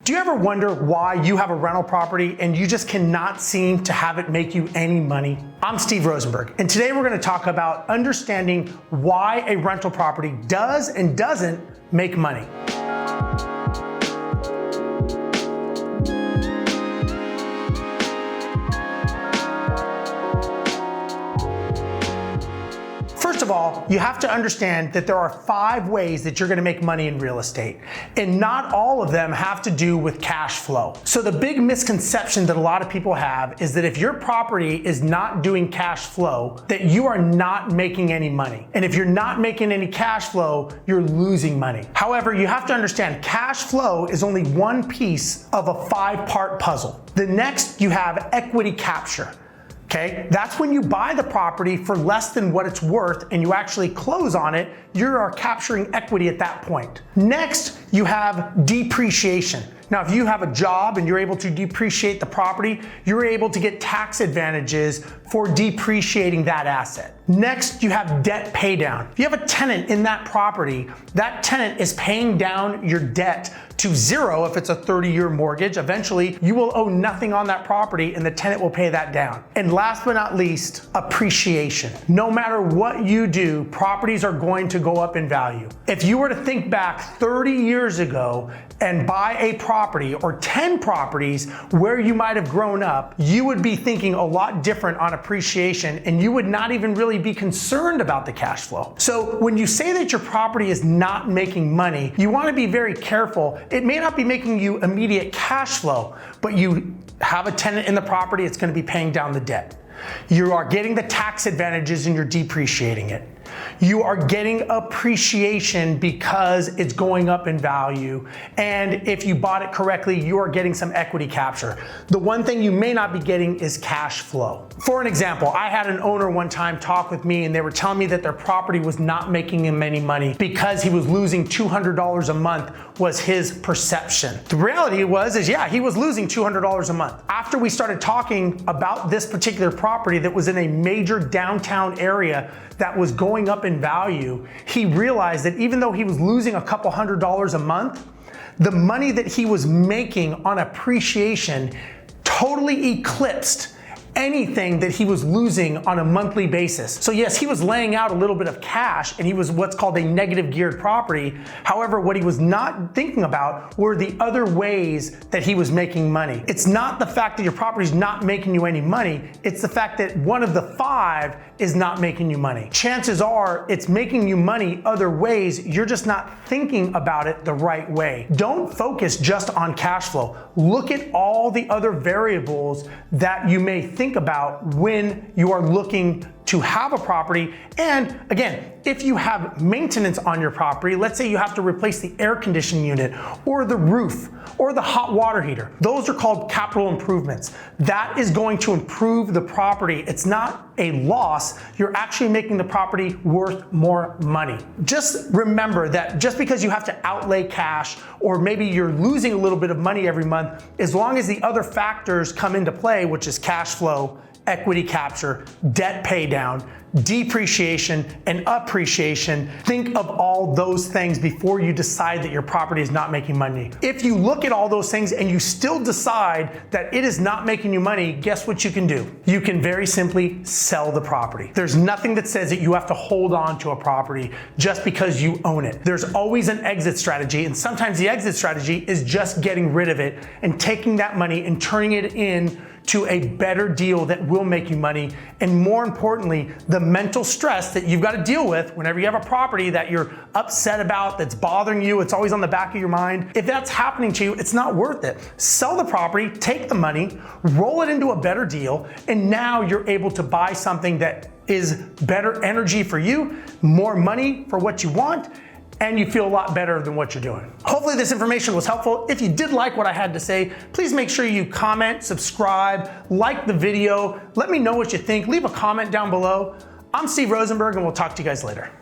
Do you ever wonder why you have a rental property and you just cannot seem to have it make you any money? I'm Steve Rosenberg, and today we're going to talk about understanding why a rental property does and doesn't make money. First of all, you have to understand that there are 5 ways that you're going to make money in real estate, and not all of them have to do with cash flow. So the big misconception that a lot of people have is that if your property is not doing cash flow, that you are not making any money. And if you're not making any cash flow, you're losing money. However, you have to understand cash flow is only one piece of a 5-part puzzle. The next, you have equity capture. Okay, that's when you buy the property for less than what it's worth and you actually close on it, you are capturing equity at that point. Next, you have depreciation. Now, if you have a job and you're able to depreciate the property, you're able to get tax advantages for depreciating that asset. Next, you have debt pay down. If you have a tenant in that property, that tenant is paying down your debt to 0 if it's a 30-year mortgage. Eventually, you will owe nothing on that property and the tenant will pay that down. And last but not least, appreciation. No matter what you do, properties are going to go up in value. If you were to think back 30 years ago and buy a property or 10 properties where you might have grown up, you would be thinking a lot different on appreciation and you would not even really be concerned about the cash flow. So when you say that your property is not making money, you want to be very careful. It may not be making you immediate cash flow, but you have a tenant in the property, it's going to be paying down the debt. You are getting the tax advantages and you're depreciating it. You are getting appreciation because it's going up in value. And if you bought it correctly, you are getting some equity capture. The one thing you may not be getting is cash flow. For an example, I had an owner one time talk with me and they were telling me that their property was not making him any money because he was losing $200 a month was his perception. The reality was, yeah, he was losing $200 a month. After we started talking about this particular property that was in a major downtown area that was going up in value, he realized that even though he was losing a couple $100s a month, the money that he was making on appreciation totally eclipsed anything that he was losing on a monthly basis. So yes, he was laying out a little bit of cash and he was what's called a negative geared property. However, what he was not thinking about were the other ways that he was making money. It's not the fact that your property is not making you any money. It's the fact that one of the 5 is not making you money. Chances are it's making you money other ways. You're just not thinking about it the right way. Don't focus just on cash flow. Look at all the other variables that you may think about when you are looking to have a property. And again, if you have maintenance on your property, let's say you have to replace the air conditioning unit or the roof or the hot water heater, those are called capital improvements. That is going to improve the property. It's not a loss. You're actually making the property worth more money. Just remember that just because you have to outlay cash or maybe you're losing a little bit of money every month, as long as the other factors come into play, which is cash flow, equity capture, debt pay down, depreciation, and appreciation. Think of all those things before you decide that your property is not making money. If you look at all those things and you still decide that it is not making you money, guess what you can do? You can very simply sell the property. There's nothing that says that you have to hold on to a property just because you own it. There's always an exit strategy, and sometimes the exit strategy is just getting rid of it and taking that money and turning it in to a better deal that will make you money. And more importantly, the mental stress that you've got to deal with whenever you have a property that you're upset about, that's bothering you, it's always on the back of your mind. If that's happening to you, it's not worth it. Sell the property, take the money, roll it into a better deal, and now you're able to buy something that is better energy for you, more money for what you want, and you feel a lot better than what you're doing. Hopefully this information was helpful. If you did like what I had to say, please make sure you comment, subscribe, like the video, let me know what you think, leave a comment down below. I'm Steve Rosenberg and we'll talk to you guys later.